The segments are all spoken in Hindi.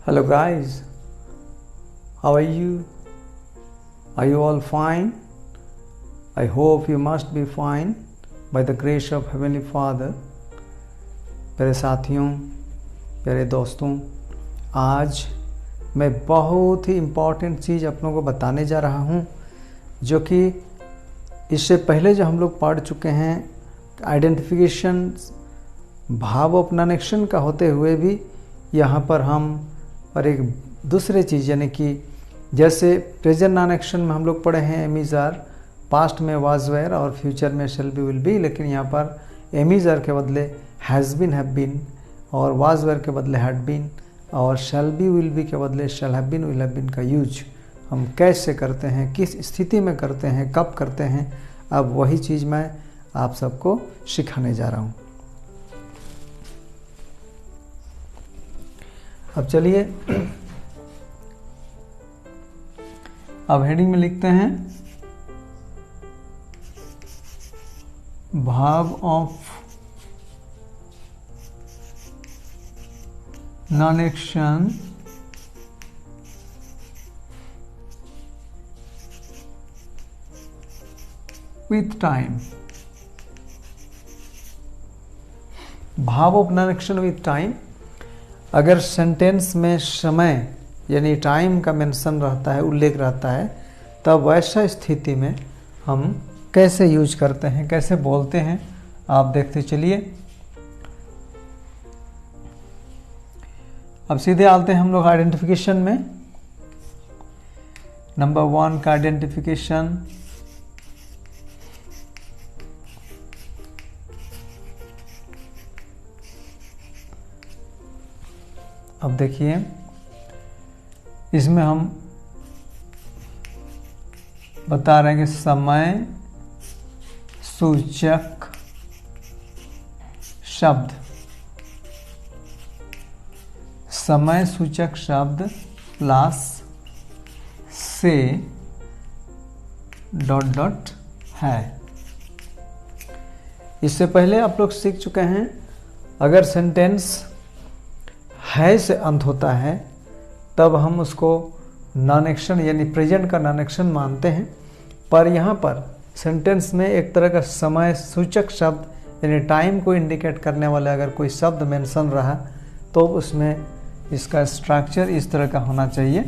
Hello guys, how are you? Are you all fine? I hope you must be fine by the grace of Heavenly Father. प्यारे साथियों, प्यारे दोस्तों, आज मैं बहुत ही इम्पॉर्टेंट चीज़ अपनों को बताने जा रहा हूँ, जो कि इससे पहले जो हम लोग पढ़ चुके हैं आइडेंटिफिकेशन भाव अपनानेक्शन का होते हुए भी यहाँ पर हम और एक दूसरे चीज़ यानी कि जैसे प्रेजेंट नॉन एक्शन में हम लोग पढ़े हैं एम इज़ आर, पास्ट में वाज वेयर और फ्यूचर में शेल बी विल बी, लेकिन यहाँ पर एम इज़ आर के बदले हैज़ बीन हैव बीन और वाज वेयर के बदले हैड बीन और शेल बी विल बी के बदले shall have been will have been का यूज हम कैसे करते हैं, किस स्थिति में करते हैं, कब करते हैं, अब वही चीज़ मैं आप सबको सिखाने जा रहा हूँ। अब चलिए अब हेडिंग में लिखते हैं भाव of non action with time. भाव of non action with time, अगर सेंटेंस में समय यानी टाइम का मेंशन रहता है, उल्लेख रहता है, तब वैसा स्थिति में हम कैसे यूज करते हैं, कैसे बोलते हैं, आप देखते चलिए। अब सीधे आते हैं हम लोग आइडेंटिफिकेशन में। नंबर 1 का आइडेंटिफिकेशन अब देखिए, इसमें हम बता रहे हैं कि समय सूचक शब्द, समय सूचक शब्द प्लस से डॉट डॉट है। इससे पहले आप लोग सीख चुके हैं, अगर सेंटेंस है से अंत होता है तब हम उसको नॉन एक्शन यानी प्रेजेंट का नॉन एक्शन मानते हैं, पर यहाँ पर सेंटेंस में एक तरह का समय सूचक शब्द यानी टाइम को इंडिकेट करने वाला अगर कोई शब्द मेंशन रहा तो उसमें इसका स्ट्रक्चर इस तरह का होना चाहिए।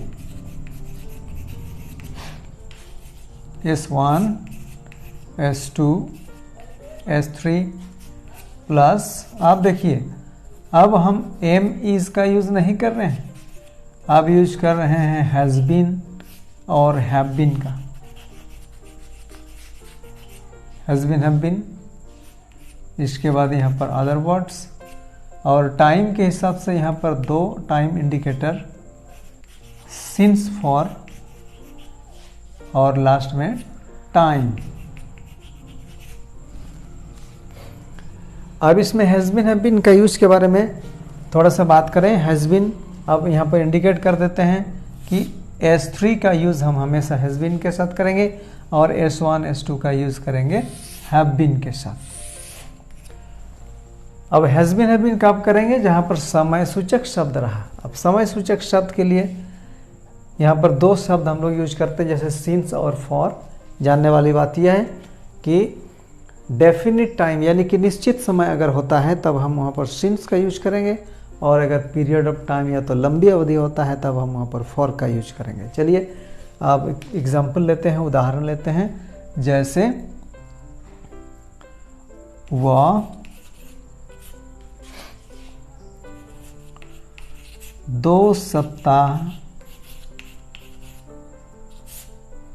S1 S2 S3 प्लस, आप देखिए अब हम एम इज़ का यूज़ नहीं कर रहे हैं, अब यूज कर रहे हैं हैज़ बीन और हैव बीन का। हैज़ बीन, हैव बीन, इसके बाद यहाँ पर अदर वर्ड्स और टाइम के हिसाब से यहाँ पर 2 टाइम इंडिकेटर, सिंस, फॉर और लास्ट में टाइम। अब इसमें हैज़ बीन हैव बीन का यूज़ के बारे में थोड़ा सा बात करें। हैज़ बीन अब यहाँ पर इंडिकेट कर देते हैं कि S3 का यूज़ हम हमेशा हैज़ बीन के साथ करेंगे और S1 S2 का यूज़ करेंगे हैव बीन के साथ। अब हैज़ बीन हैव बीन कब करेंगे, जहाँ पर समय सूचक शब्द रहा। अब समय सूचक शब्द के लिए यहाँ पर 2 शब्द हम लोग यूज करते हैं, जैसे सिंस और फॉर। जानने वाली बात यह है कि डेफिनिट टाइम यानी कि निश्चित समय अगर होता है तब हम वहाँ पर सिंस का यूज करेंगे, और अगर पीरियड ऑफ टाइम या तो लंबी अवधि होता है तब हम वहाँ पर फॉर का यूज करेंगे। चलिए अब एग्जाम्पल लेते हैं, उदाहरण लेते हैं। जैसे वह 2 सप्ताह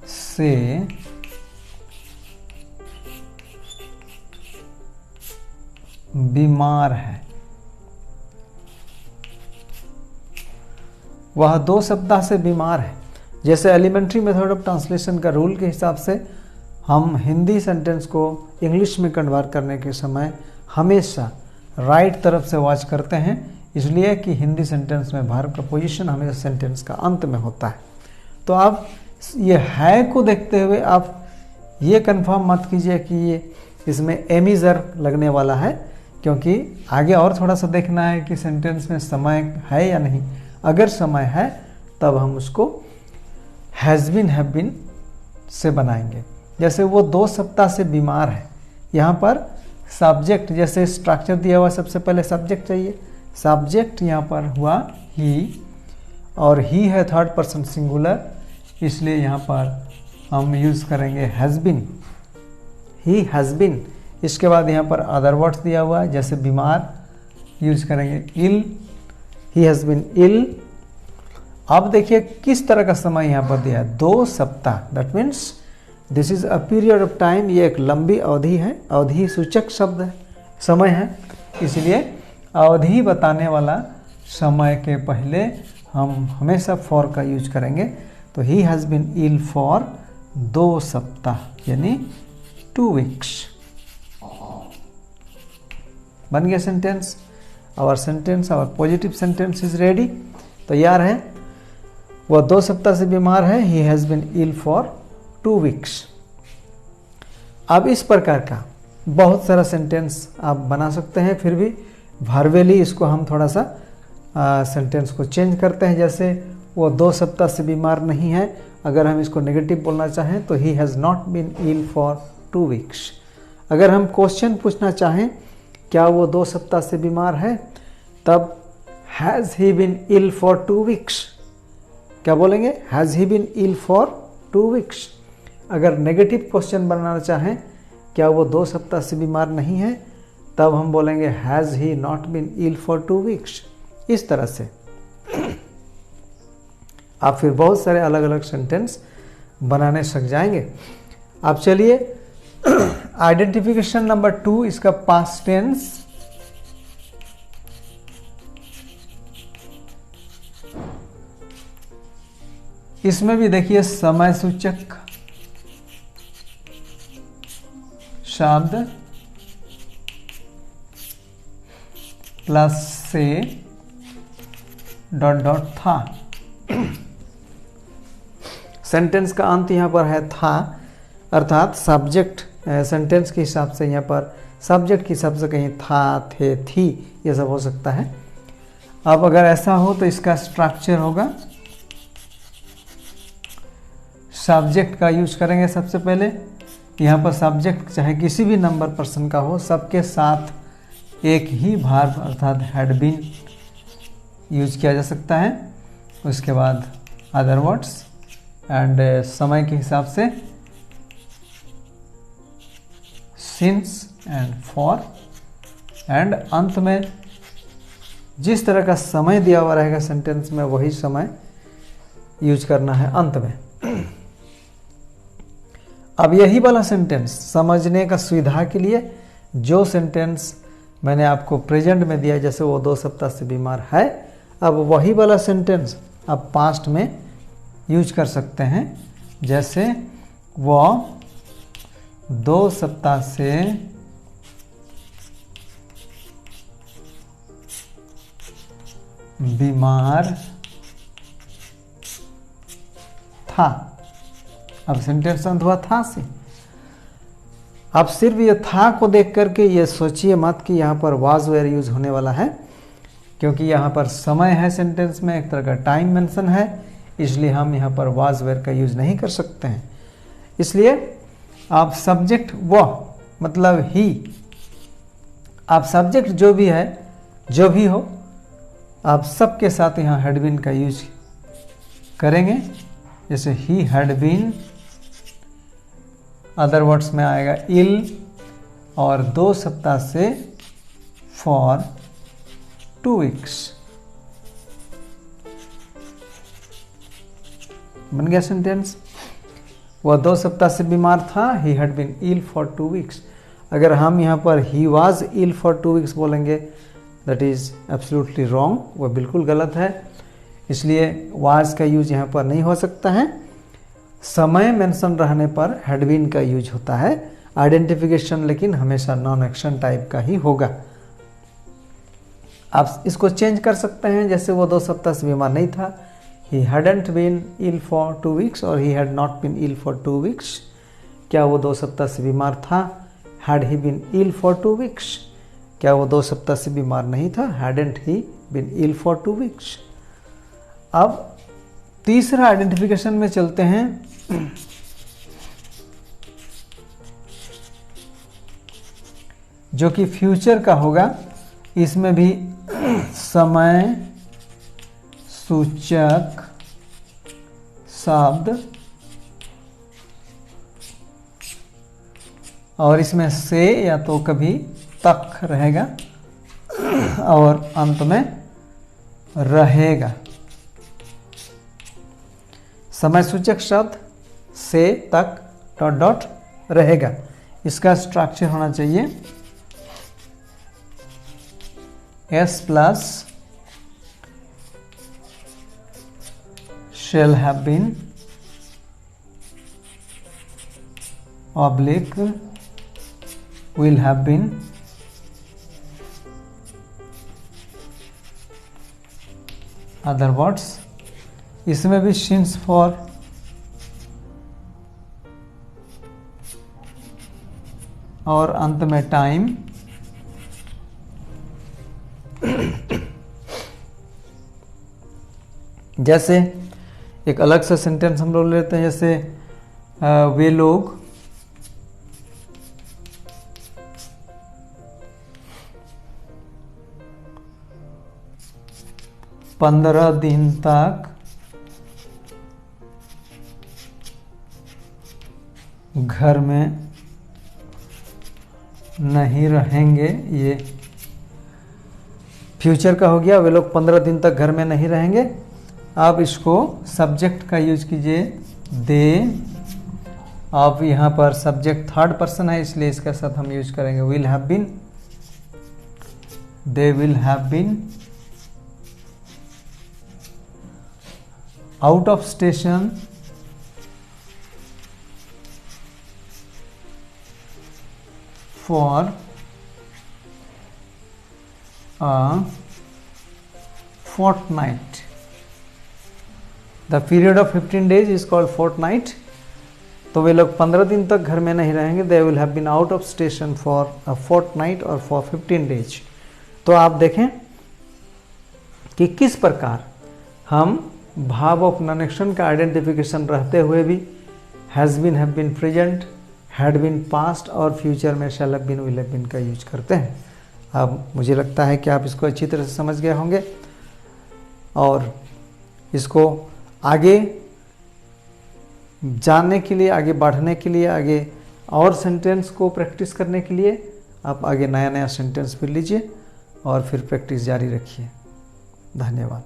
से बीमार है। वह 2 सप्ताह से बीमार है। जैसे एलिमेंट्री मेथड ऑफ ट्रांसलेशन का रूल के हिसाब से हम हिंदी सेंटेंस को इंग्लिश में कन्वर्ट करने के समय हमेशा राइट तरफ से वॉच करते हैं, इसलिए कि हिंदी सेंटेंस में वर्ब का पोजीशन हमेशा सेंटेंस का अंत में होता है। तो आप ये है को देखते हुए आप ये कंफर्म मत कीजिए कि ये इसमें एमिजर लगने वाला है, क्योंकि आगे और थोड़ा सा देखना है कि सेंटेंस में समय है या नहीं। अगर समय है तब हम उसको हैज़ बीन हैव बीन से बनाएंगे। जैसे वो 2 सप्ताह से बीमार है, यहाँ पर सब्जेक्ट जैसे स्ट्रक्चर दिया हुआ, सबसे पहले सब्जेक्ट चाहिए। सब्जेक्ट यहाँ पर हुआ ही, और ही है थर्ड पर्सन सिंगुलर, इसलिए यहाँ पर हम यूज़ करेंगे has been, he has been. इसके बाद यहाँ पर अदर वर्ड्स दिया हुआ है, जैसे बीमार यूज करेंगे इल, ही हैज़ बीन इल। अब देखिए किस तरह का समय यहाँ पर दिया है, 2 सप्ताह, that means this is a period of time, ये एक लंबी अवधि है, अवधि सूचक शब्द है, समय है, इसलिए अवधि बताने वाला समय के पहले हम हमेशा फॉर का यूज करेंगे। तो he has been ill for 2 सप्ताह, यानी 2 वीक्स। बन गया sentence. Our positive sentence is ready, तैयार है। वह 2 सप्ताह से बीमार है, he has been ill for 2 weeks. अब इस प्रकार का बहुत सारा सेंटेंस आप बना सकते हैं, फिर भी वर्बली इसको हम थोड़ा सा सेंटेंस को चेंज करते हैं। जैसे वो 2 सप्ताह से बीमार नहीं है, अगर हम इसको नेगेटिव बोलना चाहें तो he has not been ill for 2 weeks. अगर हम क्वेश्चन पूछना चाहें क्या वो 2 सप्ताह से बीमार है, तब has he been ill for 2 weeks, क्या बोलेंगे, has he been ill for 2 weeks. अगर नेगेटिव क्वेश्चन बनाना चाहें क्या वो 2 सप्ताह से बीमार नहीं है, तब हम बोलेंगे has he not been ill for 2 weeks. इस तरह से आप फिर बहुत सारे अलग अलग सेंटेंस बनाने सीख जाएंगे। अब चलिए आइडेंटिफिकेशन नंबर 2, इसका पास्ट टेंस। इसमें भी देखिए समय सूचक शब्द प्लस से डॉट डॉट था। सेंटेंस का अंत यहाँ पर है था, अर्थात सब्जेक्ट सेंटेंस के हिसाब से यहाँ पर सब्जेक्ट के हिसाब से कहीं था, थे, थी, ये सब हो सकता है। अब अगर ऐसा हो तो इसका स्ट्रक्चर होगा, सब्जेक्ट का यूज करेंगे सबसे पहले। यहाँ पर सब्जेक्ट चाहे किसी भी नंबर पर्सन का हो, सबके साथ एक ही वर्ब अर्थात हैड बीन यूज किया जा सकता है। उसके बाद अदर वर्ड्स एंड समय के हिसाब से सिंस एंड फॉर, एंड अंत में जिस तरह का समय दिया हुआ रहेगा सेंटेंस में वही समय यूज करना है अंत में। अब यही वाला सेंटेंस समझने का सुविधा के लिए जो सेंटेंस मैंने आपको प्रेजेंट में दिया, जैसे वो 2 सप्ताह से बीमार है, अब वही वाला सेंटेंस आप पास्ट में यूज कर सकते हैं। जैसे वो 2 सप्ताह से बीमार था। अब सेंटेंस अंत हुआ था से। अब सिर्फ ये था को देख करके ये सोचिए मत कि यहाँ पर वाज वेयर यूज होने वाला है, क्योंकि यहाँ पर समय है सेंटेंस में, एक तरह का टाइम मेंशन है, इसलिए हम यहाँ पर वाज वेयर का यूज नहीं कर सकते हैं। इसलिए आप सब्जेक्ट वह मतलब ही, आप सब्जेक्ट जो भी है, जो भी हो, आप सबके साथ यहाँ हैड बीन का यूज करेंगे। जैसे he had been, other words में आएगा इल, और 2 सप्ताह से फॉर 2 वीक्स। बन गया सेंटेंस। वह 2 सप्ताह से बीमार था, he had been ill for 2 weeks. अगर हम यहाँ पर he was ill for 2 weeks बोलेंगे, दैट इज एब्सोल्युटली रॉन्ग, वह बिल्कुल गलत है। इसलिए वाज का यूज यहाँ पर नहीं हो सकता है। समय मेंशन रहने पर हैड बीन का यूज होता है। आइडेंटिफिकेशन लेकिन हमेशा नॉन एक्शन टाइप का ही होगा। आप इसको चेंज कर सकते हैं, जैसे वो 2 सप्ताह से बीमार नहीं था, he hadn't been ill for 2 weeks, और he had not been ill for 2 weeks. क्या वो 2 सप्ताह से बीमार था, had he been ill for 2 weeks. क्या वो 2 सप्ताह से बीमार नहीं था, hadn't he been ill for 2 weeks. अब तीसरा आइडेंटिफिकेशन में चलते हैं। जो कि फ्यूचर का होगा। इसमें भी समय सूचक शब्द और इसमें से या तो कभी तक रहेगा और अंत में रहेगा। समय सूचक शब्द से तक डॉट डॉट रहेगा। इसका स्ट्रक्चर होना चाहिए S plus shall have been oblique will have been other words। इसमें भी since for और अंत में टाइम। जैसे एक अलग सा सेंटेंस हम लोग लेते हैं, जैसे वे लोग पंद्रह दिन तक घर में नहीं रहेंगे। ये फ्यूचर का हो गया। वे लोग 15 दिन तक घर में नहीं रहेंगे। आप इसको सब्जेक्ट का यूज कीजिए दे। आप यहाँ पर सब्जेक्ट थर्ड पर्सन है, इसलिए इसके साथ हम यूज करेंगे will have been. They will have been out of station for a fortnight। The period of 15 days is called fortnight। तो वे लोग 15 दिन तक घर में नहीं रहेंगे। They will have been out of station for a fortnight और for 15 days। तो आप देखें कि किस प्रकार हम verb of non-action का आइडेंटिफिकेशन रहते हुए भी has been, have been present, had been past और future में shall have been, will have been का यूज करते हैं। अब मुझे लगता है कि आप इसको अच्छी तरह से समझ गए होंगे और इसको आगे जानने के लिए, आगे बढ़ने के लिए, आगे और सेंटेंस को प्रैक्टिस करने के लिए आप आगे नया नया सेंटेंस फिर लीजिए और फिर प्रैक्टिस जारी रखिए। धन्यवाद।